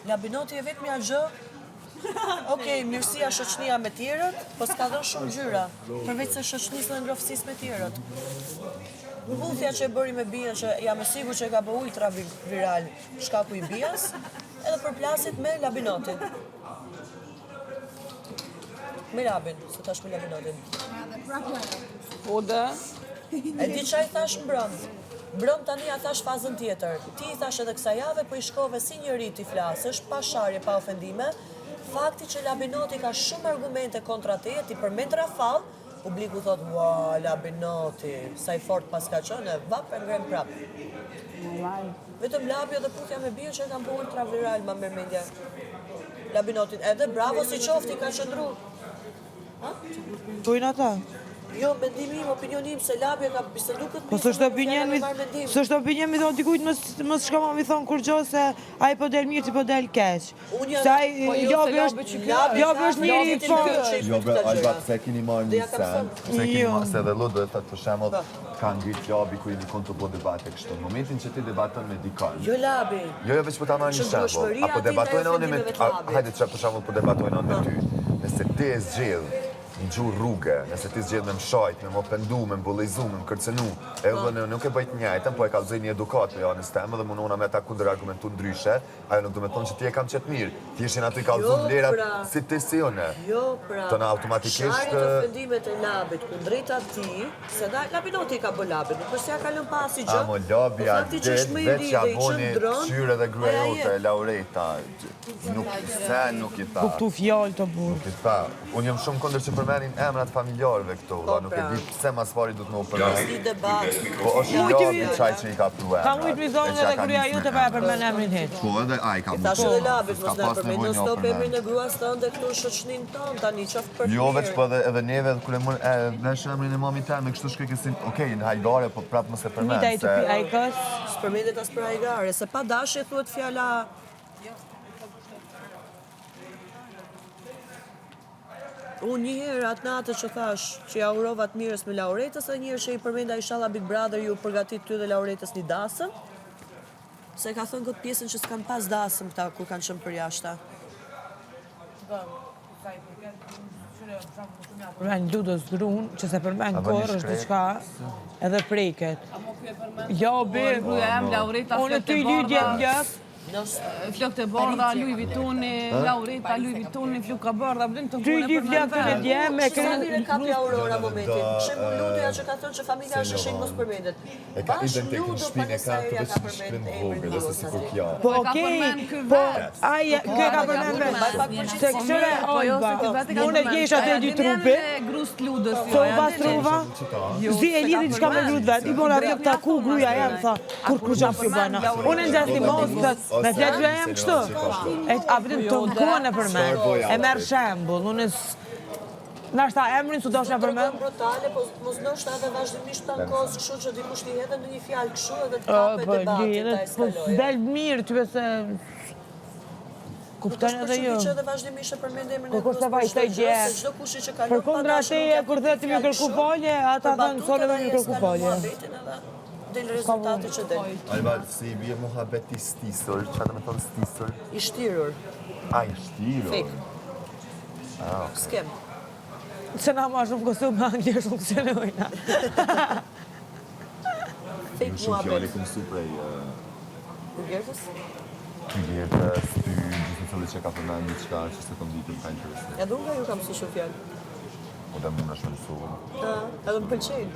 Labinoti e vetmja gjë. Okej, mirësia shoqënia me tjerët, po s'ka dhënë shumë gjyra, përveç se shoqënisë dhe ngroftësisë me tjerët. Mbuthja që e bëri me Bian, që jam e sigurt që e ka bë ultra viral shkaku i Bias, edhe përplasit me Labinotin. Me Labin, se tash me Labinotin. Po dhe? E di çfarë thash mbrëm. Mbrëm tani a thash fazën tjetër. Ti i thash edhe kësaj jave, po i shkove si njëri ti flasësh, pa sharje, pa ofendime. Fakti që Labinoti ka shumë argumente kontra te, ti përmend Rafall, publiku thot, ua, Labinoti, sa i fort pas ka qënë, vap e ngrem prap. Vetëm Labi edhe putja me Bian që e kam bërë ultra viral, ma mërmendja. Labinotin, edhe bravo si qofti ka qëndru. Tojnë ata? Jo, mendimi im, opinionim, se Labi e ka bisedu këtë Po s'është opinion mi thonë dikujt mos shka ma mi thonë kur gjo se a i po del mirë, ti po del keq. Jobi është njëri i fortë. Jobi, Alba, pse kini marrë një sen, pse kini marrë, se dhe Ludo e thëtë për shemull, ka ngrit Jobi ku i një konë të bo debate kështu. Në momentin që ti debaton me dikon. Jo Labi. Jo, veç po ta marrë një shemull. Apo debatojnë oni me, hajde që për shemull po debatojnë oni me ty. Nëse ti e zgjidh një gjurë rrugë, nëse ti zgjedh me më shajt, me më pendu, me më bullejzu, me më kërcenu, e vënë nuk e bëjt njajtën, po e ka lëzoj një edukat me janës temë dhe munona me ta kundër argumentu ndryshe, ajo nuk do me thonë që ti e kam qëtë mirë, ti ishin aty ka lëzun vlerat si ti si une. Jo, pra, të në automatikisht... Sharjet ofendimet e Labit kundrejta ti, se da Labinoti ka bë Labit, nuk përse ja ka lën pas i gjë. Amo Labi a det, veç ja boni qyre dhe gruajote, Laureta, nuk i tha. Po këtu fjallë të burë. Nuk i tha. Unë jam shumë kondër që përmenin emrat familjarëve këtu, dhe nuk e di pse mas pari du të më përmenin. Si debat. Po është Labi qaj që i ka pru emrat. Ka mujtë mi thonë edhe kërja ju të pa e përmen emrin heq. Po edhe a i ka Tash edhe Labit mos ne përmen, në stop emrin e gruas të ndë këtu shoqnin tonë, tani qoftë për jo, veç po edhe neve, kure mërë, vesh emrin e mami teme, kështu shkoj kësin, okej, në hajgare, po prapë mos e përmen. Mita i të pi ajkës. S'përmendet as për hajgare, se pa dashje thuhet fjala... Unë njëherë atë natë që thash që ja urova të mirës me Lauretës, dhe njëherë që i përmenda inshallah Big Brother ju përgatit ty dhe Lauretës një dasëm, se ka thënë këtë pjesën që s'kan pas dasëm këta kur kanë qënë për jashta. Përmen Ludës Drun, që se përmen korë është diqka edhe prejket. Jo, bërë, unë ty lydje njëp, Flok të bardha, Louis Vuittoni, Laureta, Louis Vuittoni, flok ka bardha, bëdin të ty ly flok të në dje me Sa mire kapi Aurora momentin. Shemë Ludoja që ka thënë që familja është shenjë mos përmendet. E ka idën të këtë shpinë, e ka të veç një shpinë vogë, dhe se si po kja. Po okej, po aja, kë ka përmen vetë. Se kësëre ojba, unë e gjesh atë e dy trupi, so pas truva, zi e lidhi qka me lut vetë, i bona rëp të ku gruja jam, tha, kur qaf ju bëna. Unë e në gjasti mos, me fletë gjë jam kështu. A pëtën të nëkuan e për me, e merë shembull, unë nashta emrin su doshna për me. Brutale, po mos nështë edhe vazhdimisht të në kozë këshu që dikush t'i hedhe në një fjallë këshu edhe t'kape debatit ta eskalojë. Po del mirë, ty se... Kupton edhe jo. Që edhe vazhdimisht e përmend emrin e kur se vajtoj gje. Për kundra teje, kur dhe të mi kërku polje, ata thënë sole dhe mi kërku polje. Del rezultate që del. Alba, se i bje muhabet i stisur, që atë me thonë stisur? I shtirur. A, i shtirur? Fake. Skem. Se na ma shumë kostum me anglisht funksionojna. Fake muhabet. Fjali këmë su prej... Burgertës? Burgertës, ty, gjithë të që ka përmen një qka që se kom ditë ka interesant. Ja dunga ju kam su shumë fjallë. O dhe më në shumë su. Edhe më pëlqejnë.